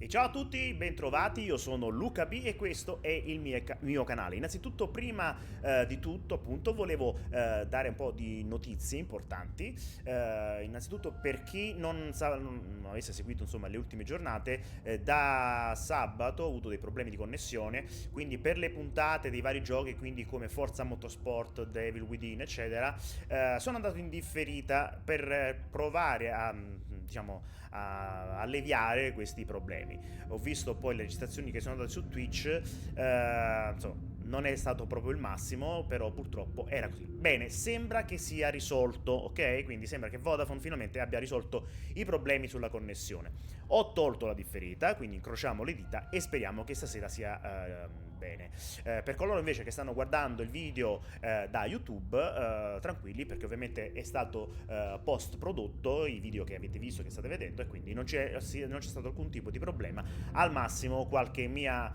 E ciao a tutti, bentrovati, io sono Luca B e questo è il mio canale. Innanzitutto, prima di tutto, appunto, volevo dare un po' di notizie importanti. Innanzitutto, per chi non avesse seguito, insomma, le ultime giornate, da sabato ho avuto dei problemi di connessione, quindi per le puntate dei vari giochi, quindi come Forza Motorsport, Devil Within, eccetera, sono andato in differita per provare a, diciamo, a alleviare questi problemi. Ho visto poi le registrazioni che sono andate su Twitch, insomma, non è stato proprio il massimo, però purtroppo era così. Bene, sembra che sia risolto, ok? Quindi sembra che Vodafone finalmente abbia risolto i problemi sulla connessione. Ho tolto la differita, quindi incrociamo le dita e speriamo che stasera sia bene. Per coloro invece che stanno guardando il video da YouTube, tranquilli, perché ovviamente è stato post prodotto i video che avete visto, che state vedendo, e quindi non c'è stato alcun tipo di problema. Al massimo qualche mia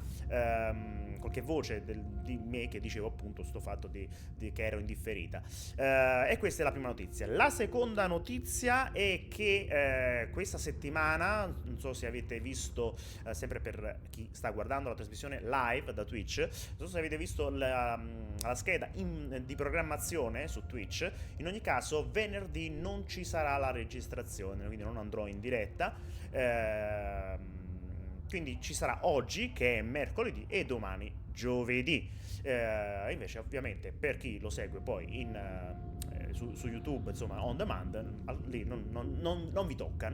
qualche voce di me che dicevo appunto sto fatto che ero indifferita. E questa è la prima notizia. La seconda notizia è che questa settimana, non so se avete visto, sempre per chi sta guardando la trasmissione live da Twitch, non so se avete visto la scheda di programmazione su Twitch. In ogni caso venerdì non ci sarà la registrazione, quindi non andrò in diretta. Quindi ci sarà oggi, che è mercoledì, e domani giovedì. Invece ovviamente per chi lo segue poi su YouTube, insomma, on demand, lì non vi tocca,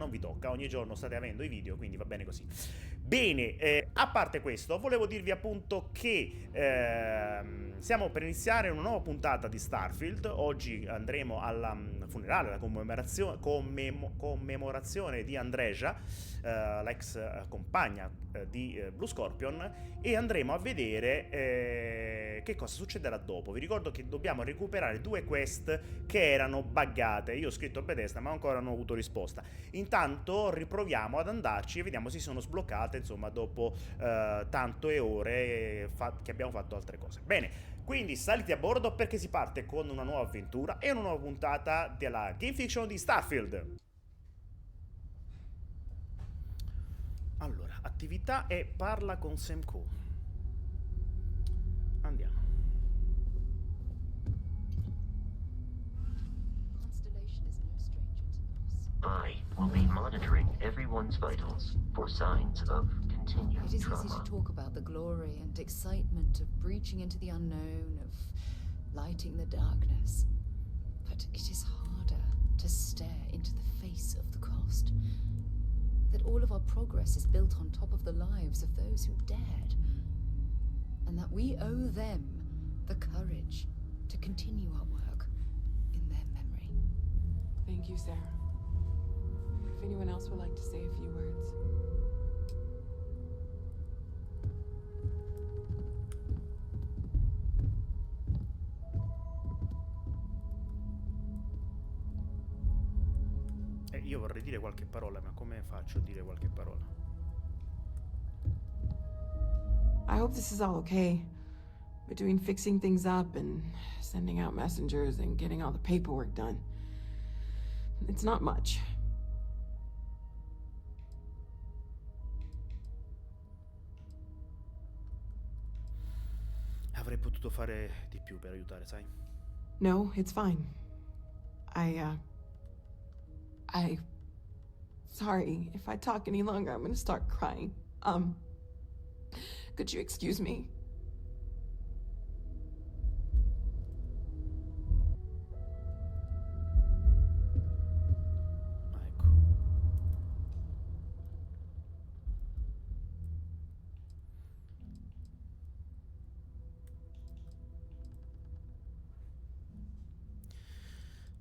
ogni giorno state avendo i video, quindi va bene così. Bene, a parte questo, volevo dirvi appunto che stiamo per iniziare una nuova puntata di Starfield. Oggi andremo alla funerale, alla commemorazione di Andreja, l'ex compagna di Blue Scorpion, e andremo a vedere che cosa succederà dopo. Vi ricordo che dobbiamo recuperare 2 quest che erano buggate. Io ho scritto a Bethesda ma ancora non ho avuto risposta. Intanto riproviamo ad andarci e vediamo se sono sbloccate, insomma, dopo tante ore che abbiamo fatto altre cose. Bene, quindi saliti a bordo perché si parte con una nuova avventura e una nuova puntata della Gamefiction di Starfield. Allora, attività e parla con Sam Q. Andiamo. I will be monitoring everyone's vitals for signs of continued It is trauma. easy to talk about the glory and excitement of breaching into the unknown, of lighting the darkness. But it is harder to stare into the face of the cost. That all of our progress is built on top of the lives of those who dared. And that we owe them the courage to continue our work in their memory. Thank you, Sarah. If anyone else would like to say a few words. Io vorrei dire qualche parola, ma come faccio a dire qualche parola? I hope this is all okay. Between fixing things up and sending out messengers and getting all the paperwork done. It's not much. Avrei potuto fare di più per aiutare, sai? No, it's fine. Sorry, if I talk any longer, I'm gonna start crying. Could you excuse me? Ecco.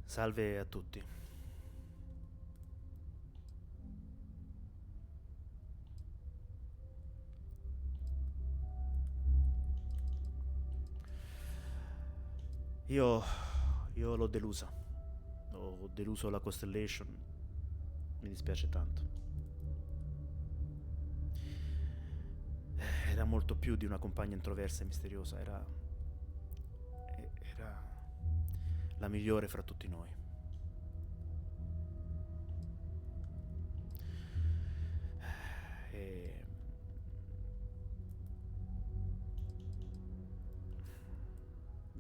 Salve a tutti. Io l'ho delusa. Ho deluso la Constellation. Mi dispiace tanto. Era molto più di una compagna introversa e misteriosa. Era la migliore fra tutti noi. E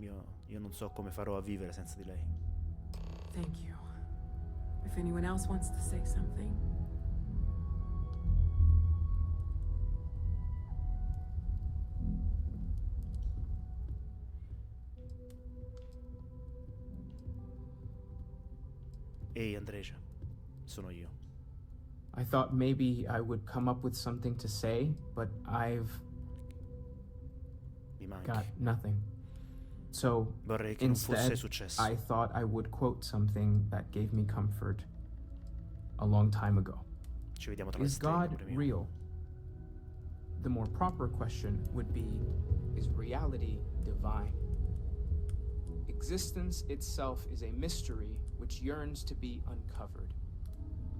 io non so come farò a vivere senza di lei. Thank you. If anyone else wants to say something. Ehi, Andreja, sono io. I thought maybe I would come up with something to say, but I've Mi manchi. got nothing. So Vorrei che non fosse instead, successo. I thought I would quote something that gave me comfort a long time ago. Ci vediamo tra le Is stelle, God amore mio. real? The more proper question would be, is reality divine? Existence itself is a mystery which yearns to be uncovered.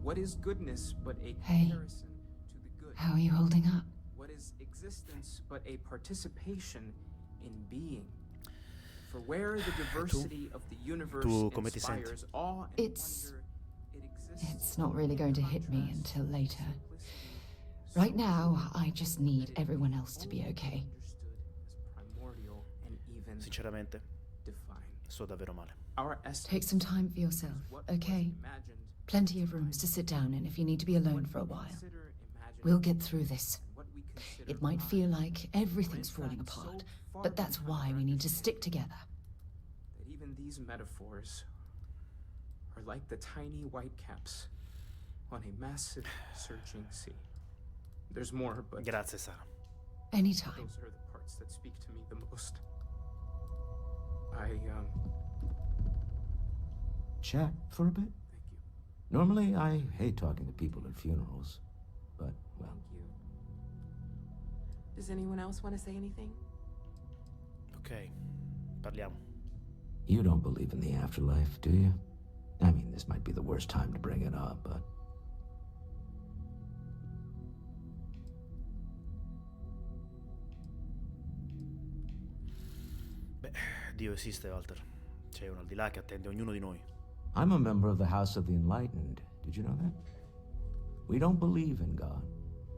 What is goodness but a Hey. comparison to the good? How are you holding up? What is existence but a participation in being? For where the diversity of the universe Tu come ti senti? inspires awe and It's- wonder, it exists. It's not really going to hit me until later. Right now, I just need everyone else to be okay. Understood as primordial and even Sinceramente, divine. sto davvero male. Our Take estimate some time for yourself, is what was okay? imagined, Plenty of rooms to sit down in if you need to be alone for a while. consider imagined, We'll get through this. and what we consider It might divine. feel like everything's Are in falling fact apart, so far but that's beyond why our we need to understanding stick together. that even these metaphors are like the tiny white caps on a massive searching sea. There's more, but Grazie, Sara. Anytime. those are the parts that speak to me the most. Chat for a bit? Thank you. Normally, I hate talking to people at funerals, but, well, Thank you. Does anyone else want to say anything? Ok, parliamo. you don't believe in the afterlife, do you? I mean, this might be the worst time to bring it up, but... Beh, Dio esiste, Walter. C'è un al di là che attende ognuno di noi. I'm a member of the House of the Enlightened. Did you know that? We don't believe in God.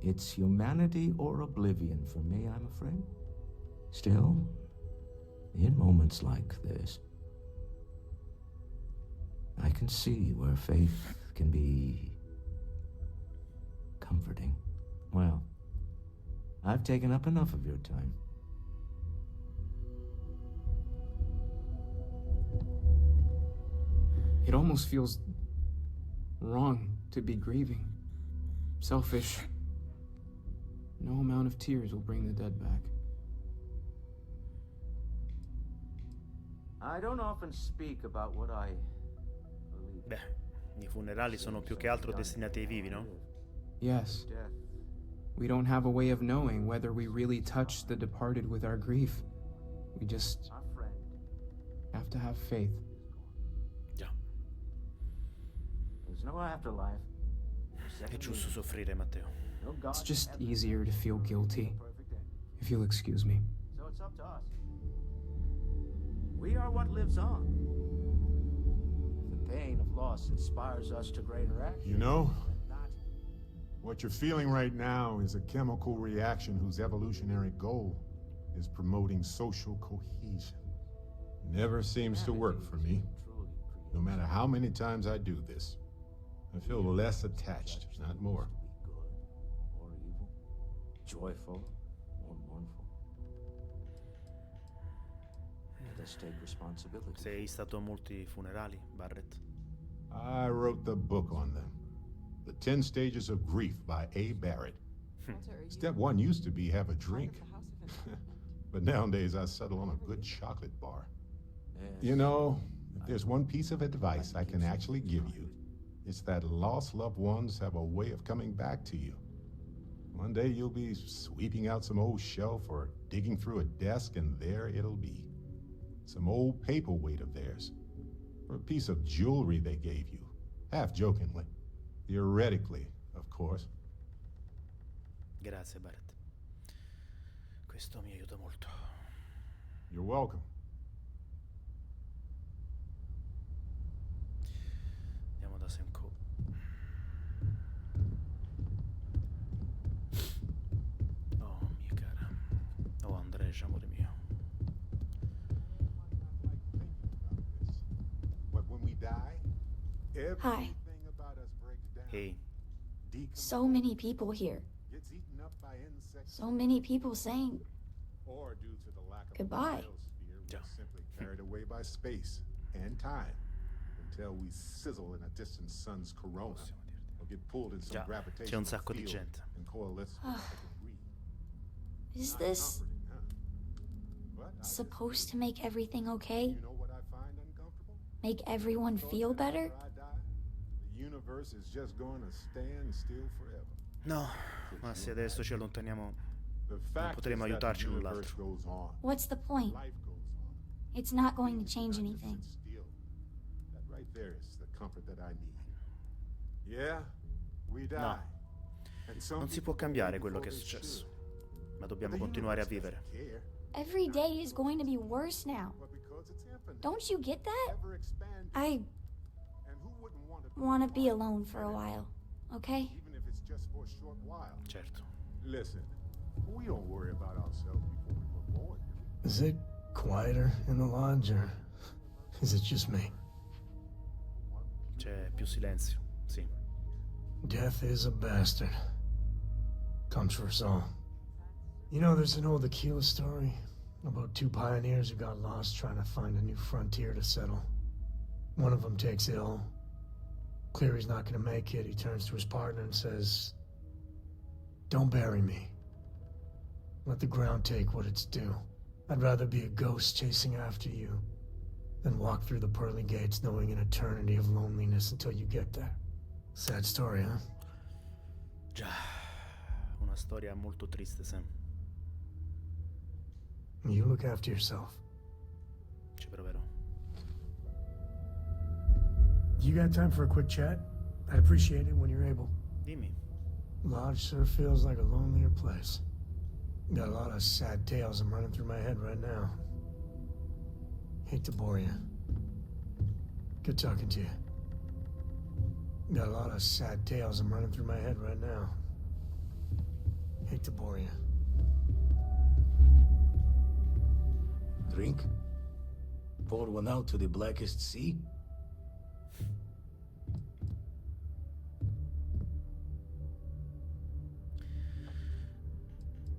It's humanity or oblivion for me, I'm afraid. Still, in moments like this, I can see where faith can be comforting. Well, I've taken up enough of your time. It almost feels wrong to be grieving. Selfish. No amount of tears will bring the dead back. I don't often speak about what I believe. Beh, i funerali sono più che altro destinati ai vivi, no? Yes. Death. We don't have a way of knowing whether we really touch the departed with our grief. We just Our friend. have to have faith. Già, There's no afterlife. è giusto soffrire, Matteo. No God It's just in heaven. easier to feel guilty, Perfect end. if you'll excuse me. So it's up to us. We are what lives on. The pain of loss inspires us to greater action. You know, Not what you're feeling right now is a chemical reaction whose evolutionary goal is promoting social cohesion. Never seems to work for me. truly No matter how many times I do this, I feel less attached, not more. To be good or evil, joyful or mournful. Let us take responsibility. Sei stato a molti funerali, Barret? I wrote the book on them. The 10 Stages of Grief by A. Barret. Step 1 used to be have a drink. But nowadays I settle on a good chocolate bar. You know, if there's one piece of advice I can actually give you, it's that lost loved ones have a way of coming back to you. One day you'll be sweeping out some old shelf or digging through a desk, and there it'll be. Some old paperweight of theirs, or a piece of jewelry they gave you, half jokingly. Theoretically, of course. Grazie, Barret. Questo mi aiuta molto. You're welcome. Andiamo da Senko. Oh, mia cara. Oh, Andrej, amore mio. Hi. Everything about us breaks down. Ehi, So many people here. Gets eaten up by insects. So many people saying Or due to the lack of Goodbye. a biosphere, Yeah. we're simply carried away by space and time until we sizzle in a distant sun's corona or get pulled in some Già, c'è gravitational un sacco di field gente. and coalesce with debris. is this Comforting, huh? But I supposed to make everything okay? you know what I find uncomfortable? Make everyone feel better? After I die, the universe is just going to stand still forever. no, ma se adesso ci allontaniamo, The fact potremo is that aiutarci the l'un universe l'altro. goes on. What's the point? Life goes on. It's not going to change Not just anything. sit still. That right there is the comfort that I need. Yeah, we die. No. And some Non si people può cambiare go quello che è before they successo, should. ma dobbiamo But the continuare a universe vivere. doesn't care. Every day is going to be worse now. But because it's infinite, Don't you get that? ever expanding, I and who wouldn't want to be alone for a while, okay? even if it's just for a short while. Certo. Listen, we don't worry about ourselves before we were born, do we? Is it quieter in the lodge, or is it just me? C'è più silenzio, sì. Death is a bastard. Comes for us all. You know, there's an old Aquila story about two pioneers who got lost trying to find a new frontier to settle. One of them takes ill. Clear he's not gonna make it, he turns to his partner and says, "Don't bury me. Let the ground take what it's due. I'd rather be a ghost chasing after you than walk through the pearly gates knowing an eternity of loneliness until you get there." Sad story, huh? Già, una storia molto triste, Sam. You look after yourself. Ci proverò. You got time for a quick chat? I'd appreciate it when you're able. Dimmi. Lodge sure feels like a lonelier place. Got a lot of sad tales I'm running through my head right now. Hate to bore you. Good talking to you. Got a lot of sad tales I'm running through my head right now. Hate to bore you. Drink? Pour one out to the blackest sea?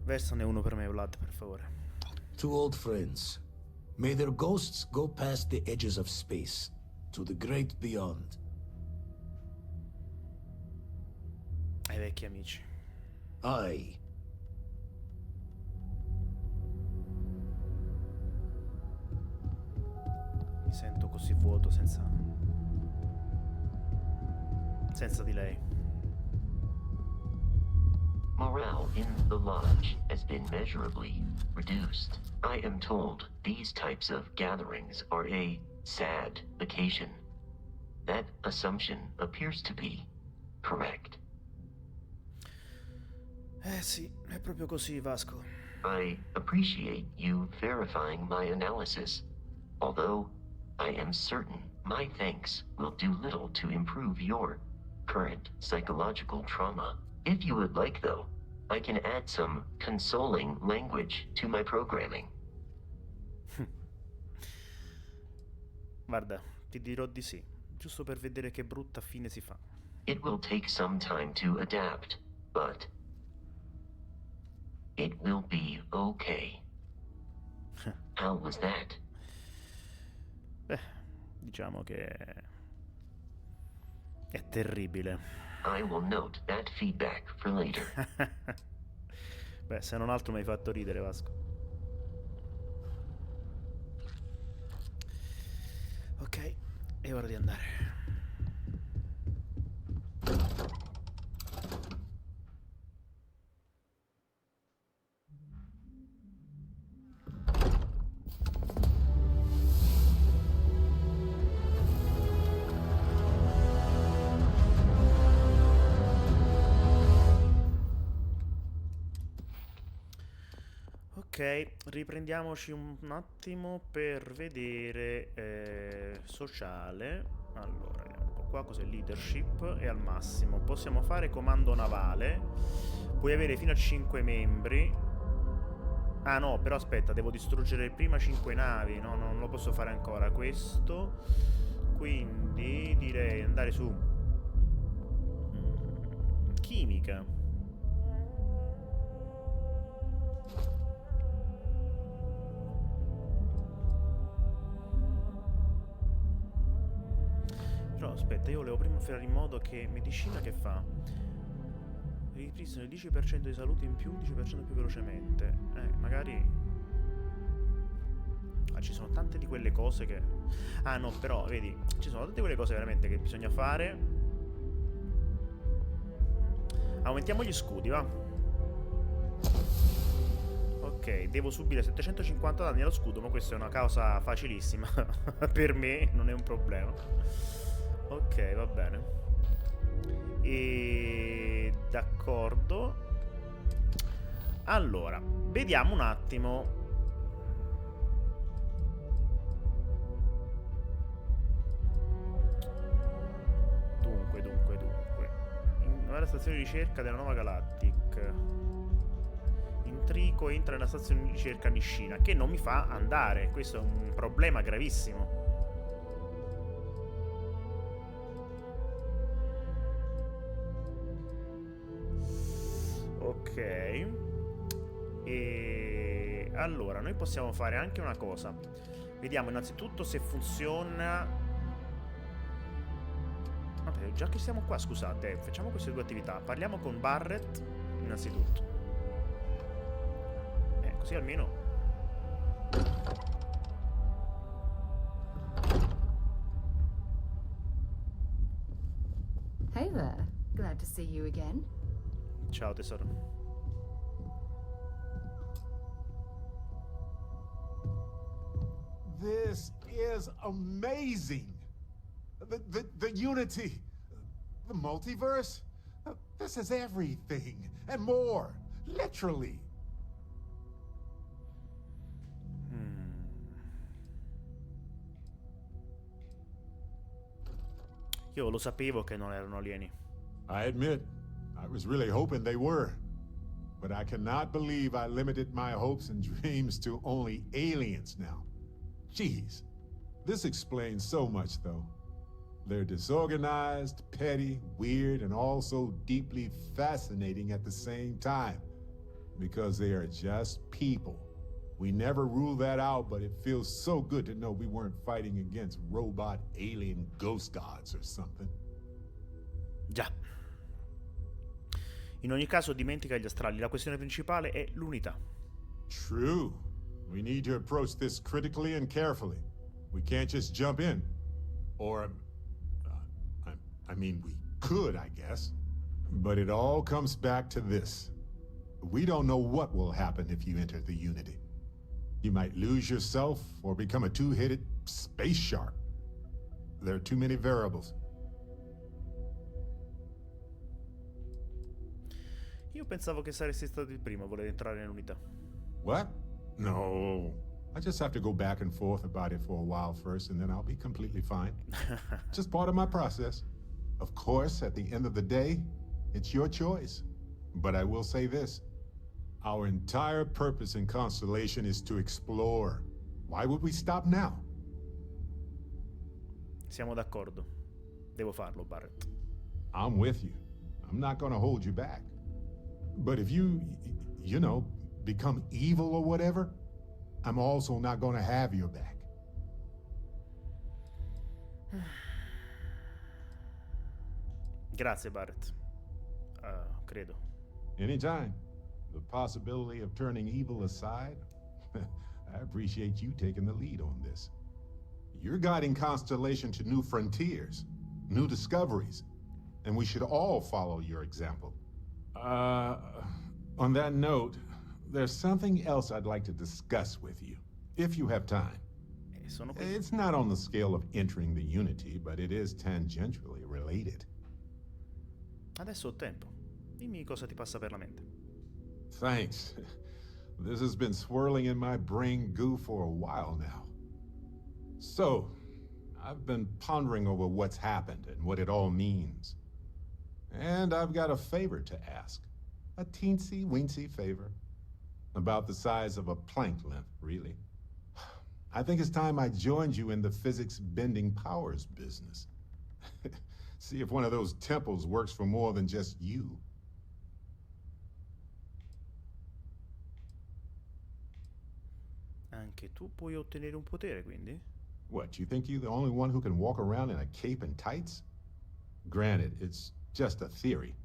Versane uno per me, Vlad, per favore. Two old friends. May their ghosts go past the edges of space, to the great beyond. Ai vecchi amici. I, Mi sento così vuoto senza di lei. Morale in the lodge has been measurably reduced. I am told these types of gatherings are a sad occasion. That assumption appears to be correct. Sì, è proprio così, Vasco. I appreciate you verifying my analysis, although I am certain my thanks will do little to improve your current psychological trauma. If you would like, though, I can add some consoling language to my programming. Guarda, ti dirò di sì, giusto per vedere che brutta fine si fa. It will take some time to adapt, but it will be okay. How was that? Beh, diciamo che è terribile. I will note that feedback for later. Beh, se non altro mi hai fatto ridere, Vasco. Ok, è ora di andare. Ok, riprendiamoci un attimo per vedere sociale. Allora, vediamo un po' qua cos'è leadership. È al massimo. Possiamo fare comando navale. Puoi avere fino a 5 membri. Ah no, però aspetta, devo distruggere prima 5 navi. No, non lo posso fare ancora. Questo. Quindi direi andare su chimica. Però aspetta, io volevo prima fare in modo che medicina che fa? Ripristina il 10% di salute in più, 10% più velocemente. Magari... Ah, ci sono tante di quelle cose che... Ah no, però, vedi, ci sono tante di quelle cose veramente che bisogna fare. Aumentiamo gli scudi, va? Ok, devo subire 750 danni allo scudo, ma questa è una cosa facilissima. Per me non è un problema. Ok, va bene. E... d'accordo. Allora, vediamo un attimo. Dunque. Nuova stazione di ricerca della nuova Galactic. Intrico entra nella stazione di ricerca Nishina, che non mi fa andare. Questo è un problema gravissimo. Ok. E allora, noi possiamo fare anche una cosa. Vediamo innanzitutto se funziona. Vabbè, già che siamo qua, scusate, facciamo queste due attività. Parliamo con Barret, innanzitutto. Così almeno... Hey there. Glad to see you again. Ciao, tesoro. This is amazing. The unity, the multiverse. This is everything and more, literally. Io lo sapevo che non erano alieni. I admit, I was really hoping they were. But I cannot believe I limited my hopes and dreams to only aliens now. Jeez. This explains so much, though. They're disorganized, petty, weird, and also deeply fascinating at the same time. Because they are just people. We never ruled that out, but it feels so good to know we weren't fighting against robot alien ghost gods or something. Già. In ogni caso, dimentica gli astrali. La questione principale è l'unità. True. We need to approach this critically and carefully. We can't just jump in. Or, I mean, we could, I guess. But it all comes back to this. We don't know what will happen if you enter the Unity. You might lose yourself or become a two-headed space shark. There are too many variables. Io pensavo che saresti stato il primo a voler entrare nell'unità. What? No. I just have to go back and forth about it for a while first, and then I'll be completely fine. Just part of my process. Of course, at the end of the day, it's your choice. But I will say this. Our entire purpose in Constellation is to explore. Why would we stop now? Siamo d'accordo. Devo farlo, Barret. I'm with you. I'm not gonna hold you back. But if you know, become evil or whatever, I'm also not gonna have your back. Grazie, Barret. Credo. Anytime. The possibility of turning evil aside, I appreciate you taking the lead on this. You're guiding Constellation to new frontiers, new discoveries, and we should all follow your example. On that note, there's something else I'd like to discuss with you, if you have time. It's not on the scale of entering the Unity, but it is tangentially related. Adesso ho tempo. Dimmi cosa ti passa per la mente. Thanks. This has been swirling in my brain goo for a while now. So, I've been pondering over what's happened and what it all means. And I've got a favor to ask. A teensy-weensy favor. About the size of a plank length, really. I think it's time I joined you in the physics bending powers business. See if one of those temples works for more than just you. Anche tu puoi ottenere un potere, quindi? What, you think you're the only one who can walk around in a cape and tights? Granted, it's just a theory,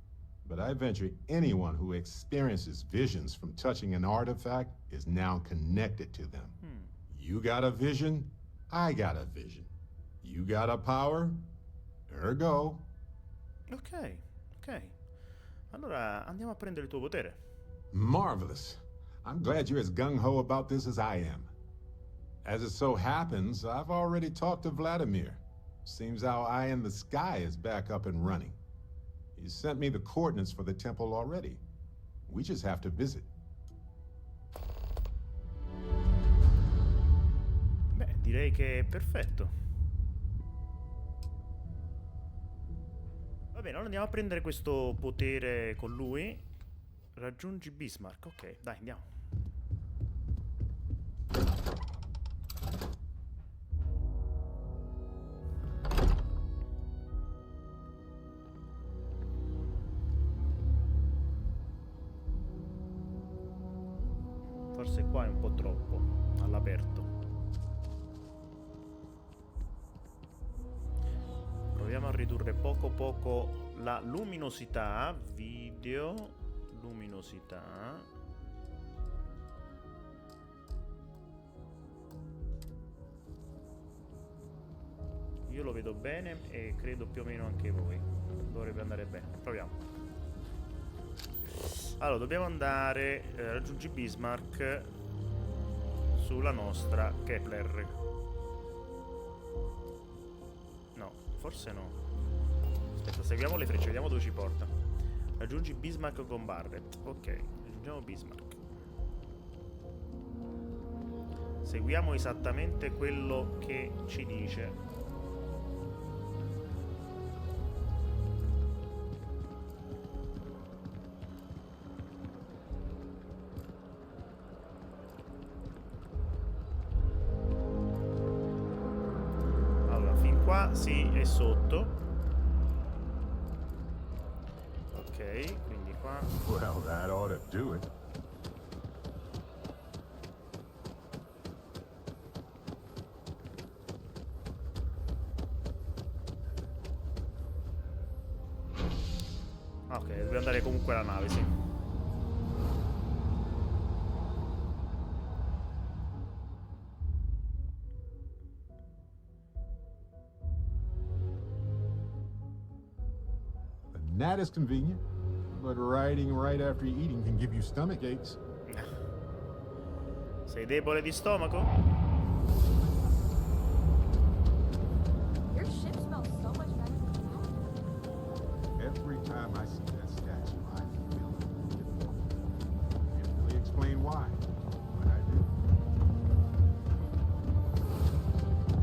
but I venture anyone who experiences visions from touching an artifact is now connected to them. You got a vision, I got a vision. You got a power, ergo. Ok. Allora andiamo a prendere il tuo potere. Marvelous. I'm glad you're as gung-ho about this as I am. As it so happens, I've already talked to Vladimir. Seems our eye in the sky is back up and running. He sent me the coordinates for the temple already. We just have to visit. Beh, direi che è perfetto. Va bene, allora andiamo a prendere questo potere con lui. Raggiungi Bismarck. Ok, dai, andiamo. Forse qua è un po' troppo all'aperto. Proviamo a ridurre poco la luminosità. Video, luminosità. Io lo vedo bene e credo più o meno anche voi. Dovrebbe andare bene. Proviamo. Allora, dobbiamo andare, raggiungi Bismarck sulla nostra Kepler. No, forse no. Aspetta, seguiamo le frecce, vediamo dove ci porta. Raggiungi Bismarck con Barret. Ok, raggiungiamo Bismarck. Seguiamo esattamente quello che ci dice. Qua sì, è sotto. Ok, quindi qua. Well, that ought to do it. Ok, deve andare comunque la nave, sì. That is convenient, but riding right after eating can give you stomach aches. Sei debole di stomaco? Your ship smells so much better than Every time I see that statue, I feel it. Can't really explain why, but I do.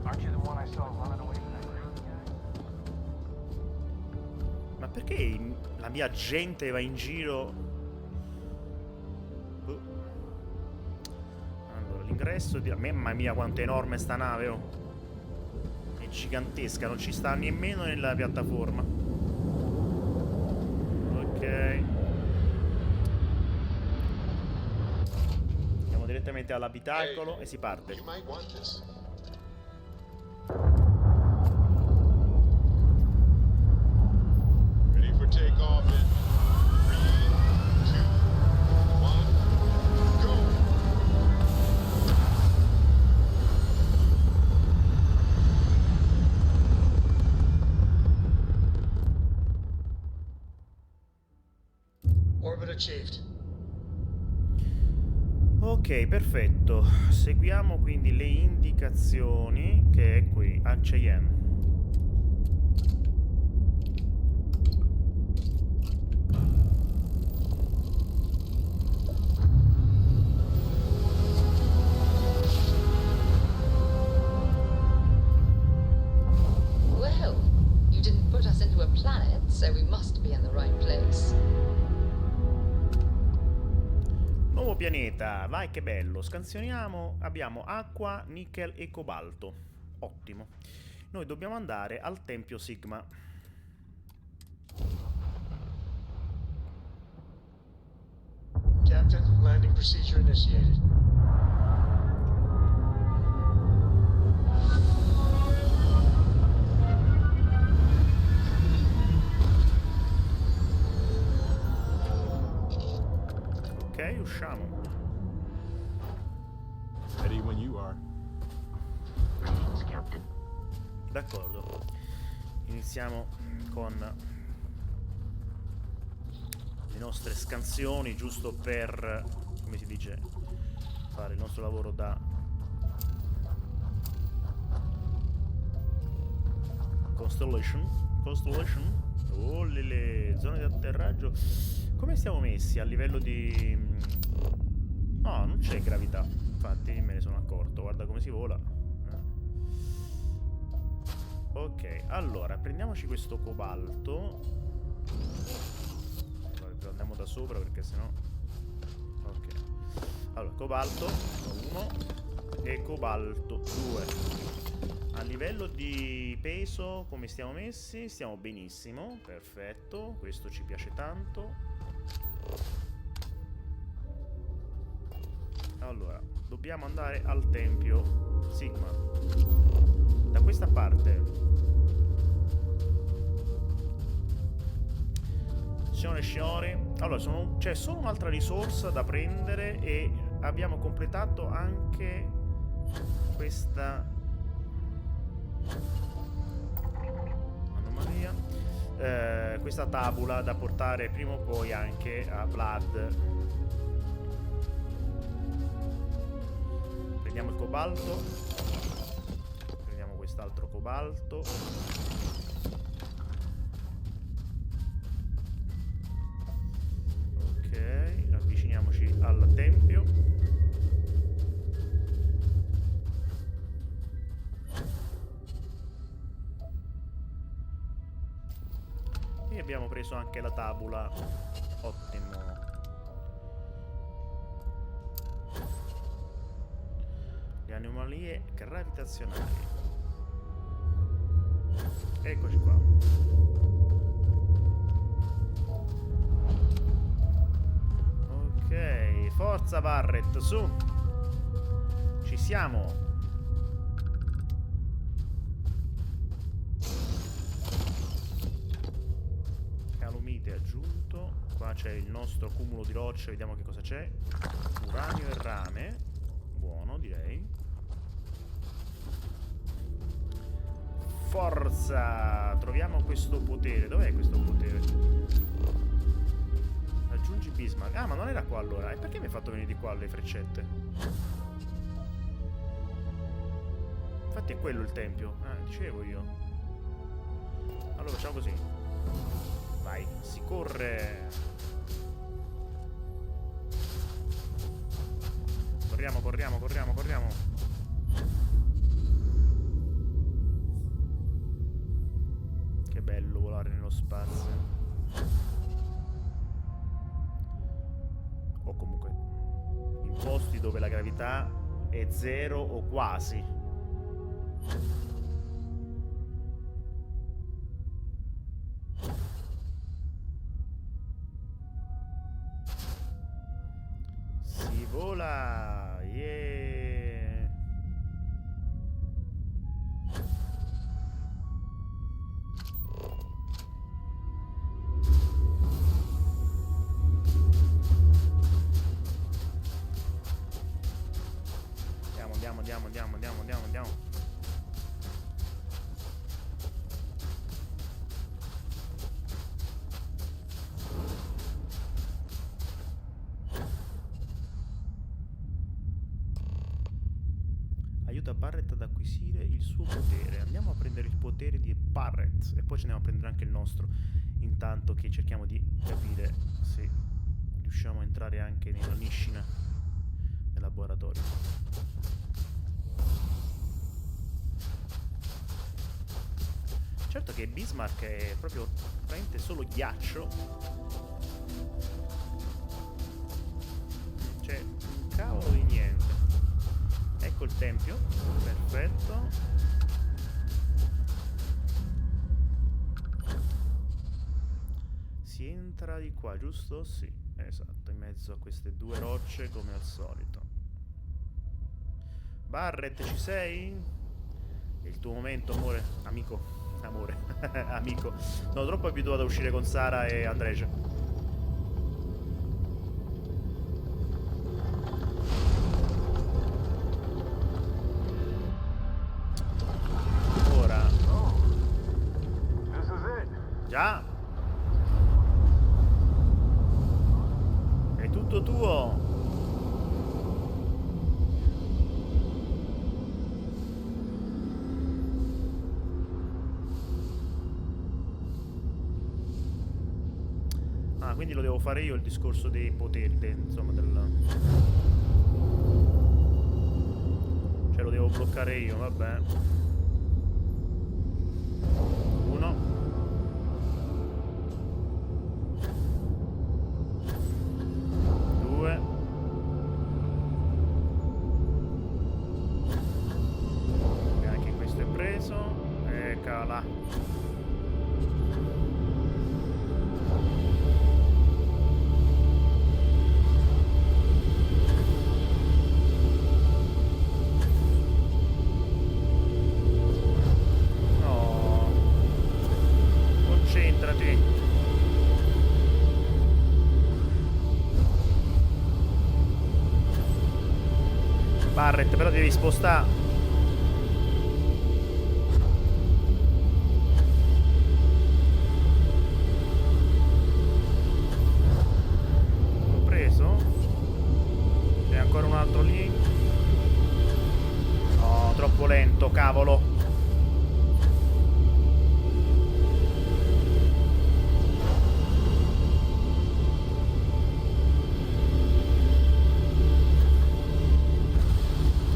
Aren't you the one I saw running away from that crazy guy? Ma perché la mia gente va in giro? Allora, l'ingresso di... Mamma mia, quanto è enorme sta nave, oh! È gigantesca, non ci sta nemmeno nella piattaforma. Ok. Andiamo direttamente all'abitacolo e si parte. Take off in 3, 2, 1, go! Orbit achieved. Ok, perfetto. Seguiamo quindi le indicazioni che è qui a Cheyenne. Well, you didn't put us into a planet, so we must be in the right place. Nuovo pianeta. Vai, che bello. Scansioniamo. Abbiamo acqua, nickel e cobalto. Ottimo. Noi dobbiamo andare al tempio Sigma. Captain, landing procedure initiated. Ok, usciamo. Ready when you are. Greetings, Captain. D'accordo. Iniziamo con le nostre scansioni, giusto per, come si dice, fare il nostro lavoro da Constellation. Oh, le zone di atterraggio. Come siamo messi a livello di... No, non c'è gravità. Infatti me ne sono accorto. Guarda come si vola. Ok, allora prendiamoci questo cobalto. Allora, andiamo da sopra perché sennò... Ok. Allora, cobalto 1 e cobalto 2. A livello di peso, come stiamo messi? Stiamo benissimo, perfetto, questo ci piace tanto. Allora, dobbiamo andare al tempio Sigma. Da questa parte Sciore. Allora, c'è solo un'altra risorsa da prendere e abbiamo completato anche questa anomalia, questa tavola da portare prima o poi anche a Blood. Prendiamo il cobalto, prendiamo quest'altro cobalto. Ok, avviciniamoci al tempio. E abbiamo preso anche la tavola. Ottimo. Le anomalie gravitazionali. Eccoci qua. Ok, forza Barret, su. Ci siamo. Calomite aggiunto. Qua c'è il nostro cumulo di rocce, vediamo che cosa c'è. Uranio e rame. Buono, direi. Forza! Troviamo questo potere. Dov'è questo potere? Aggiungi Bismarck. Ah, ma non era qua allora. E perché mi hai fatto venire di qua le freccette? Infatti è quello il tempio. Ah, dicevo io. Allora facciamo così. Vai, si corre. Corriamo, corriamo, corriamo, corriamo. Che bello volare nello spazio. O comunque in posti dove la gravità è zero o quasi. Si vola, yeah. Andiamo. Aiuta Barret ad acquisire il suo potere. Andiamo a prendere il potere di Barret e poi ci andiamo a prendere anche il nostro. Intanto che cerchiamo di capire se riusciamo a entrare anche nella niscina del laboratorio. Certo che Bismarck è proprio praticamente solo ghiaccio. Cioè o di niente? Ecco il tempio, perfetto. Si entra di qua, giusto? Sì, esatto, in mezzo a queste due rocce come al solito. Barret, ci sei? È il tuo momento, amore. Amico. Amore. Amico. Sono troppo abituato a uscire con Sara e Andrej. Ora. This is it. Già. È tutto tuo. Ah, quindi lo devo fare io il discorso dei poteri, insomma, cioè lo devo bloccare io, vabbè. Uno. Due. E anche questo è preso. Eccola. Barret, però devi spostare. L'ho preso? C'è ancora un altro lì? No, troppo lento, cavolo.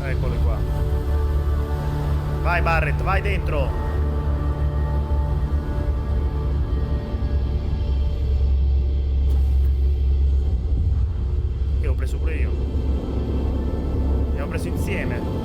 Eccole qua. Vai Barret, vai dentro. Che ho preso pure io. Li ho preso insieme.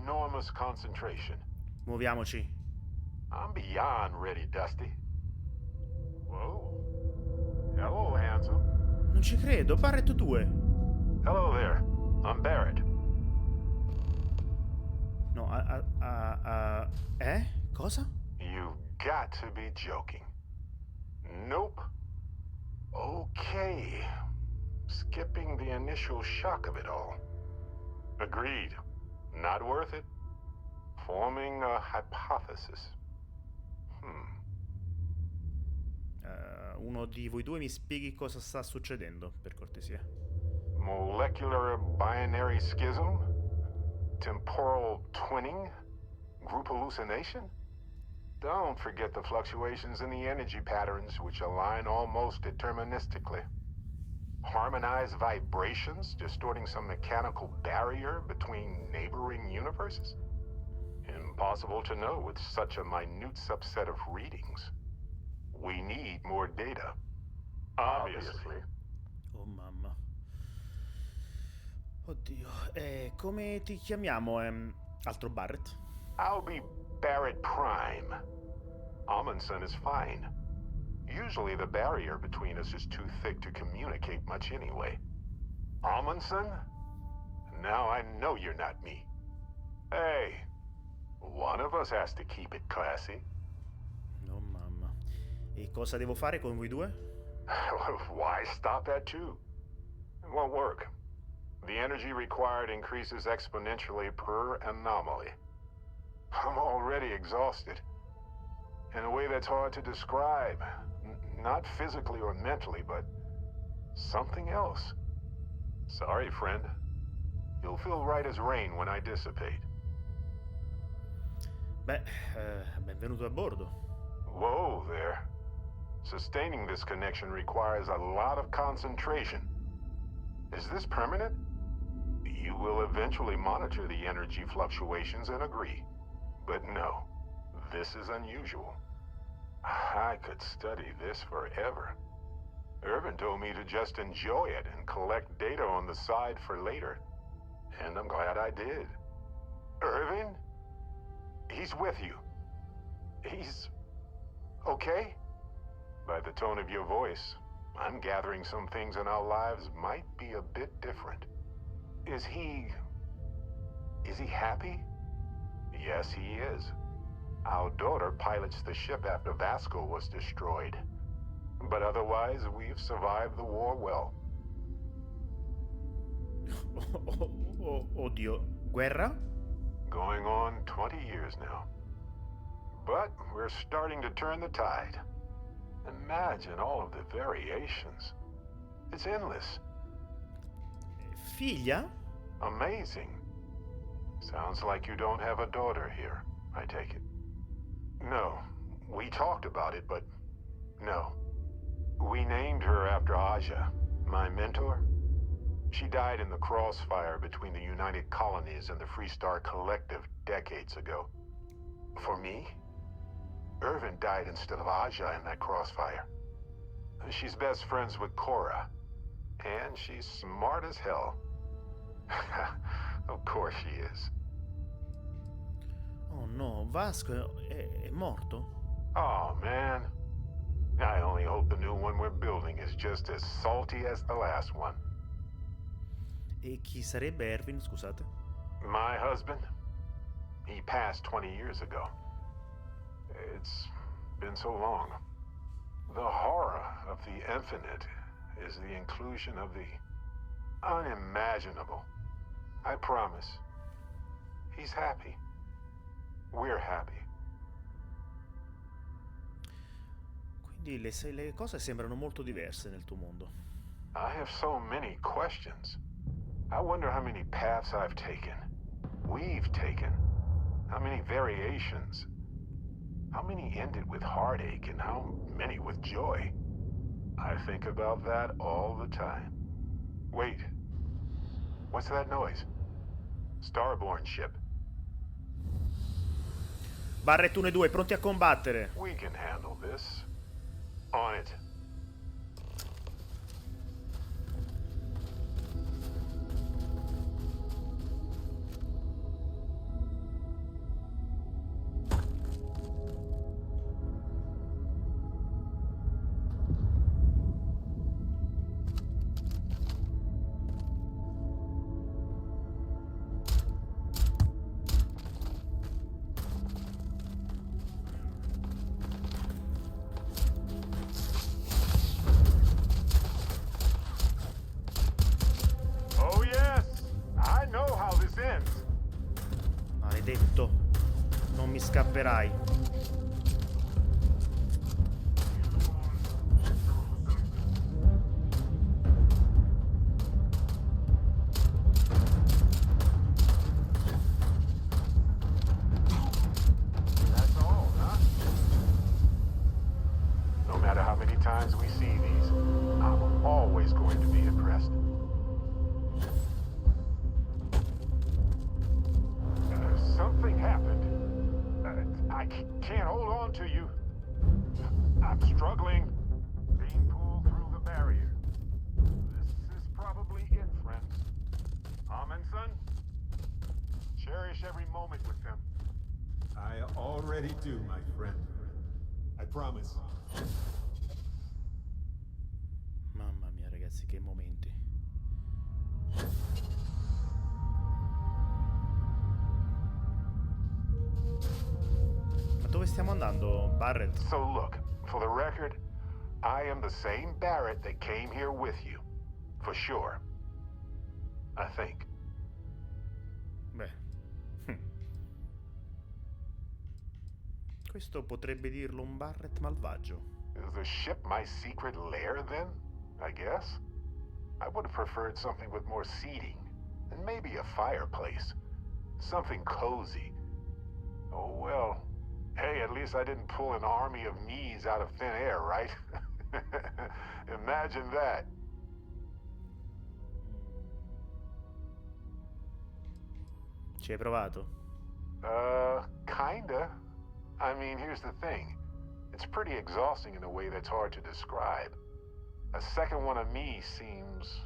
Enormous concentration. Muoviamoci. I'm beyond ready, Dusty. Whoa. Hello, handsome. Non ci credo, Barret 2. Hello there. I'm Barret. No, Cosa? You've got to be joking. Nope. Okay. Skipping the initial shock of it all. Agreed. Not worth it. Forming a hypothesis. Uno di voi due mi spieghi cosa sta succedendo, per cortesia. Molecular binary schism? Temporal twinning? Group hallucination? Don't forget the fluctuations in the energy patterns, which align almost deterministically. Harmonized vibrations, distorting some mechanical barrier between neighboring universes? Impossible to know with such a minute subset of readings. We need more data. Obviously. Oh mamma. Oddio. Come ti chiamiamo, altro Barret? I'll be Barret Prime. Amundsen is fine. Usually the barrier between us is too thick to communicate much anyway. Amundsen? Now I know you're not me. Hey, one of us has to keep it classy. Oh mamma. E cosa devo fare con voi due? Why stop at two? It won't work. The energy required increases exponentially per anomaly. I'm already exhausted. In a way that's hard to describe. Not physically or mentally, but something else. Sorry, friend. You'll feel right as rain when I dissipate. Beh, benvenuto a bordo. Whoa there. Sustaining this connection requires a lot of concentration. Is this permanent? You will eventually monitor the energy fluctuations and agree. But no, this is unusual. I could study this forever. Irvin told me to just enjoy it and collect data on the side for later. And I'm glad I did. Irvin? He's with you. He's okay? By the tone of your voice, I'm gathering some things in our lives might be a bit different. Is he happy? Yes, he is. Our daughter pilots the ship after Vasco was destroyed. But otherwise, we've survived the war well. Oddio, guerra? Going on 20 years now. But we're starting to turn the tide. Imagine all of the variations. It's endless. Figlia? Amazing. Sounds like you don't have a daughter here, I take it. No, we talked about it, but no. We named her after Aja, my mentor. She died in the crossfire between the United Colonies and the Freestar Collective decades ago. For me, Irvin died instead of Aja in that crossfire. She's best friends with Cora, and she's smart as hell. Of course she is. Oh no, Vasco è morto? Oh, man. I only hope the new one we're building is just as salty as the last one. E chi sarebbe Erwin, scusate? My husband? He passed 20 years ago. It's been so long. The horror of the infinite is the inclusion of the unimaginable. I promise. He's happy. We're happy. Quindi le cose sembrano molto diverse nel tuo mondo. I have so many questions. I wonder how many paths I've taken. We've taken. How many variations. How many ended with heartache and how many with joy. I think about that all the time. Wait. What's that noise? Starborn ship. Barret 1 e 2, pronti a combattere. We can handle this. On it. Maledetto. Non mi scapperai. That's all, huh? No matter how many times we see these, I'm always going to be impressed. Something happened. I can't hold on to you. I'm struggling. Being pulled through the barrier. This is probably it, friends. Amen, son? Cherish every moment with them. I already do, my friend. I promise. Mamma mia, ragazzi, che momenti. Dove stiamo andando, Barret? So look, for the record, I am the same Barret that came here with you. For sure. I think. Beh. Questo potrebbe dirlo un Barret malvagio. Is the ship my secret lair, then? I guess? I would have preferred something with more seating, and maybe a fireplace. Something cozy. Oh well. Hey, at least I didn't pull an army of knees out of thin air, right? Imagine that. Ci hai provato? Kinda. I mean, here's the thing. It's pretty exhausting in a way that's hard to describe. A second one of me seems...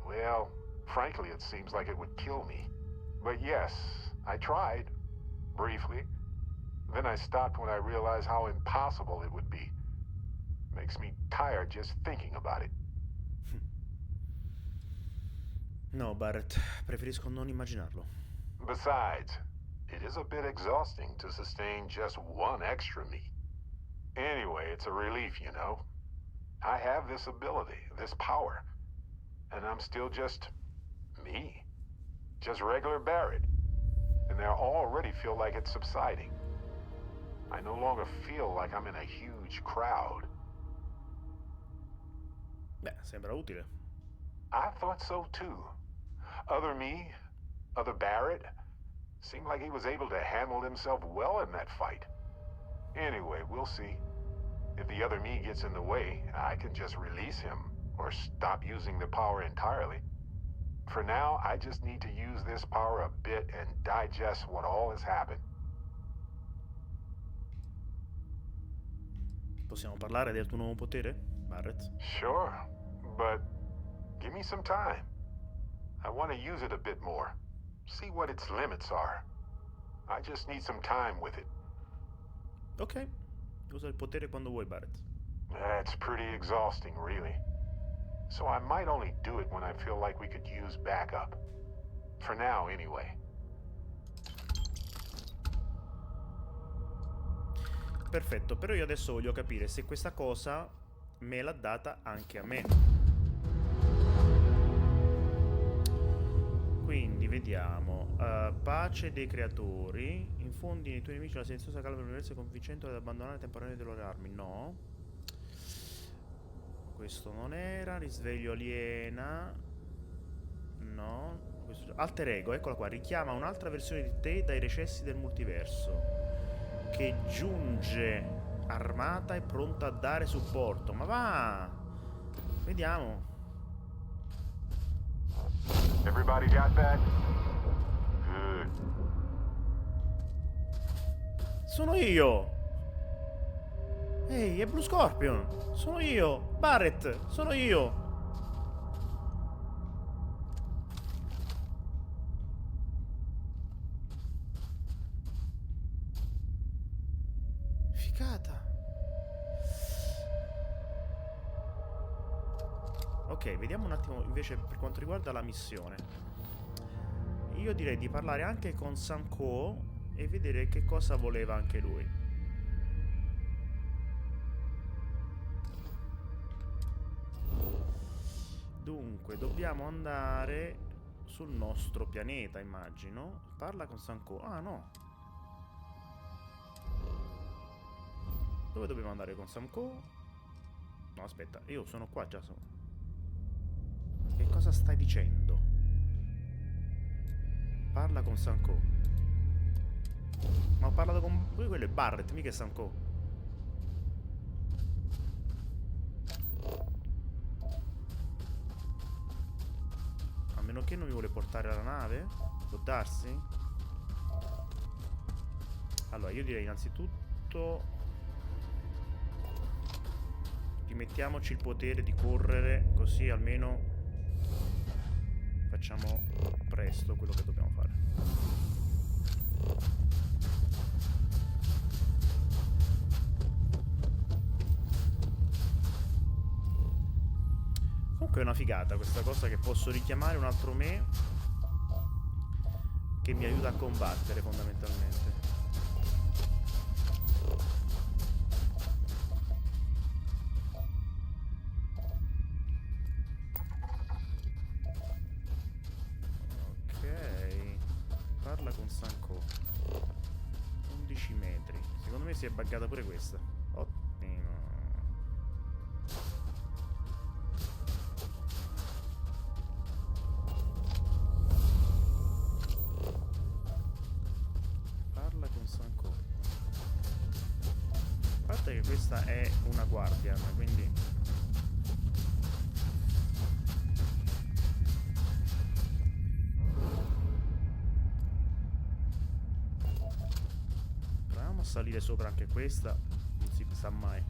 well, frankly, it seems like it would kill me. But yes, I tried. Briefly. Then I stopped when I realized how impossible it would be. Makes me tired just thinking about it. No, Barret, preferisco non immaginarlo. Besides, it is a bit exhausting to sustain just one extra me. Anyway, it's a relief, you know. I have this ability, this power, and I'm still just me. Just regular Barret. And I already feel like it's subsiding. I no longer feel like I'm in a huge crowd. Beh, sembra utile. I thought so too. Other me, other Barret, seemed like he was able to handle himself well in that fight. Anyway, we'll see. If the other me gets in the way, I can just release him, or stop using the power entirely. For now, I just need to use this power a bit and digest what all has happened. Possiamo parlare del tuo nuovo potere, Barret? Sure, but give me some time. I want to use it a bit more. See what its limits are. I just need some time with it. Ok, usa il potere quando vuoi, Barret. That's pretty exhausting, really. So I might only do it when I feel like we could use backup. For now, anyway. Perfetto, però io adesso voglio capire se questa cosa me l'ha data anche a me. Quindi vediamo. Pace dei creatori. Infondi nei tuoi nemici la silenziosa calma dell'universo convincendo ad abbandonare temporaneamente le loro armi. No. Questo non era. Risveglio aliena. No. Alter ego, eccola qua. Richiama un'altra versione di te dai recessi del multiverso, che giunge armata e pronta a dare supporto. Ma va! Vediamo. Everybody got that? Good. Sono io! Ehi, è Blue Scorpion! Sono io! Barret! Sono io! Figata! Ok, vediamo un attimo invece per quanto riguarda la missione. Io direi di parlare anche con Sanko e vedere che cosa voleva anche lui. Dunque, dobbiamo andare sul nostro pianeta, immagino. Parla con Sanko. Ah, no. Dove dobbiamo andare con Sanko? No, aspetta, io sono qua, già sono. Che cosa stai dicendo? Parla con Sanko. Ma ho parlato con... quello è Barret, mica è Sanko. A meno che non mi vuole portare alla nave? Può darsi? Allora, io direi innanzitutto... rimettiamoci il potere di correre, così almeno... facciamo presto quello che dobbiamo fare. Comunque è una figata questa cosa, che posso richiamare un altro me che mi aiuta a combattere fondamentalmente. Parla con Sanko. 11 metri. Secondo me me si è buggata pure questa. Ottimo. Parla con Sanko. A parte che questa è una guardia, quindi... Proviamo a salire sopra anche questa. Non si sa mai.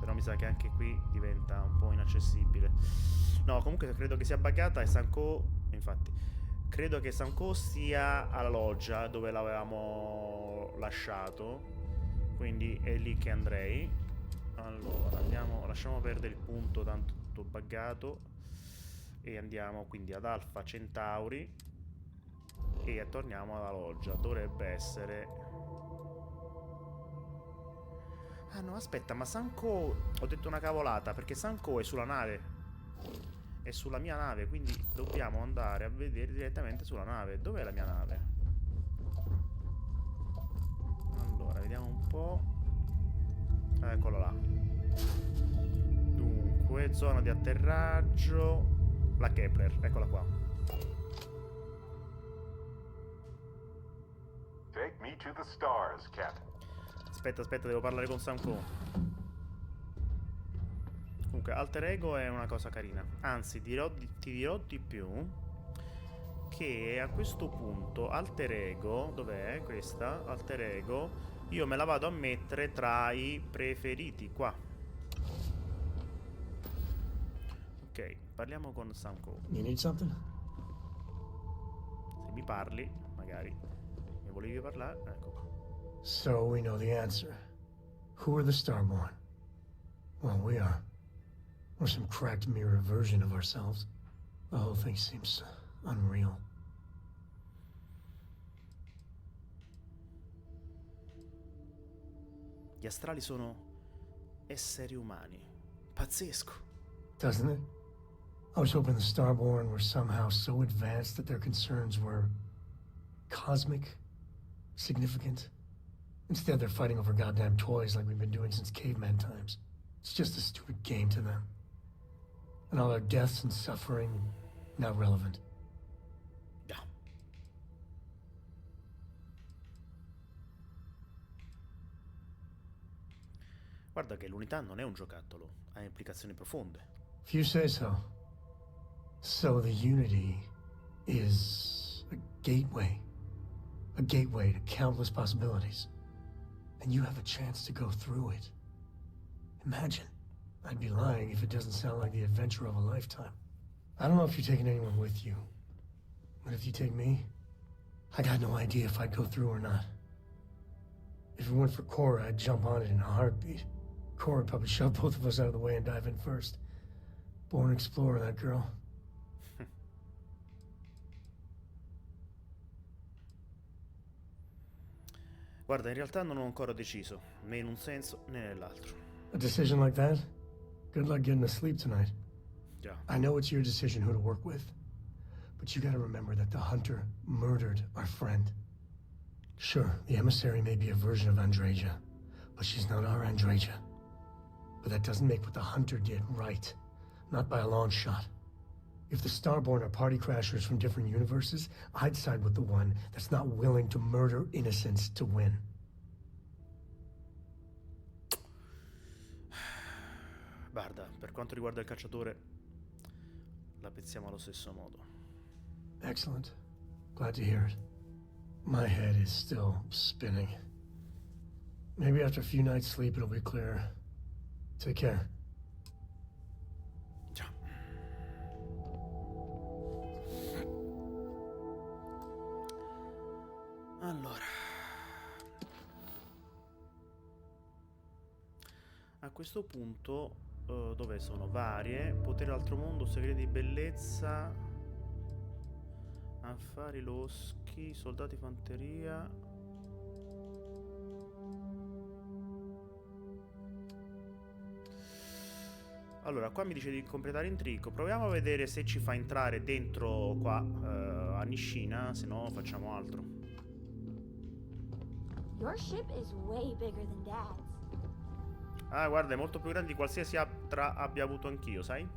Però mi sa che anche qui diventa un po' inaccessibile. No, comunque credo che sia buggata e Sanko... Infatti... Credo che Sanko sia alla loggia dove l'avevamo lasciato. Quindi è lì che andrei. Allora, andiamo, lasciamo perdere il punto, tanto tutto buggato. E andiamo quindi ad Alfa Centauri. E torniamo alla loggia. Dovrebbe essere... Ah no, aspetta, ma Sanko... Ho detto una cavolata, perché Sanko è sulla nave. È sulla mia nave, quindi dobbiamo andare a vedere direttamente sulla nave. Dov'è la mia nave? Allora, vediamo un po'. Eccola là. Dunque, zona di atterraggio. La Kepler, eccola qua. Take me to the stars, Captain. Aspetta, devo parlare con Sanko. Comunque, alter ego è una cosa carina. Anzi, ti dirò di più. Che a questo punto, alter ego, dov'è questa? Alter ego, io me la vado a mettere tra i preferiti, qua. Ok, parliamo con Sanko. You need something? Se mi parli, magari. Mi volevi parlare? Ecco. So we know the answer. Who are the Starborn? Well, we are. We're some cracked mirror version of ourselves. The whole thing seems unreal. Gli astrali sono esseri umani. Pazzesco. Doesn't it? I was hoping the Starborn were somehow so advanced that their concerns were cosmic, significant. Instead, they're fighting over goddamn toys like we've been doing since caveman times. It's just a stupid game to them. And all our deaths and suffering, not relevant. No. Guarda che l'unità non è un giocattolo, ha implicazioni profonde. If you say so. So the Unity is a gateway. A gateway to countless possibilities. And you have a chance to go through it. Imagine. I'd be lying if it doesn't sound like the adventure of a lifetime. I don't know if you're taking anyone with you. But if you take me, I got no idea if I'd go through or not. If it went for Cora, I'd jump on it in a heartbeat. Cora would probably shove both of us out of the way and dive in first. Born explorer, that girl. Guarda, in realtà non ho ancora deciso, né in un senso né nell'altro. A decision like that? Good luck getting to sleep tonight. Già. I know it's your decision who to work with, but you gotta remember that the Hunter murdered our friend. Sure, the emissary may be a version of Andreja, but she's not our Andreja. But that doesn't make what the Hunter did right. Not by a long shot. If the Starborn are party crashers from different universes, I'd side with the one that's not willing to murder innocents to win. Guarda, per quanto riguarda il cacciatore, la pensiamo allo stesso modo. Excellent. Glad to hear it. My head is still spinning. Maybe after a few nights' sleep it'll be clearer. Take care. Già. Allora. A questo punto, dove sono varie, potere altro mondo, segreti di bellezza, affari loschi, soldati fanteria. Allora, qua mi dice di completare intrigo. Proviamo a vedere se ci fa entrare dentro qua a Nishina, se no facciamo altro. Your ship is way bigger than Dad's. Ah, guarda, è molto più grande di qualsiasi altra abbia avuto anch'io, sai?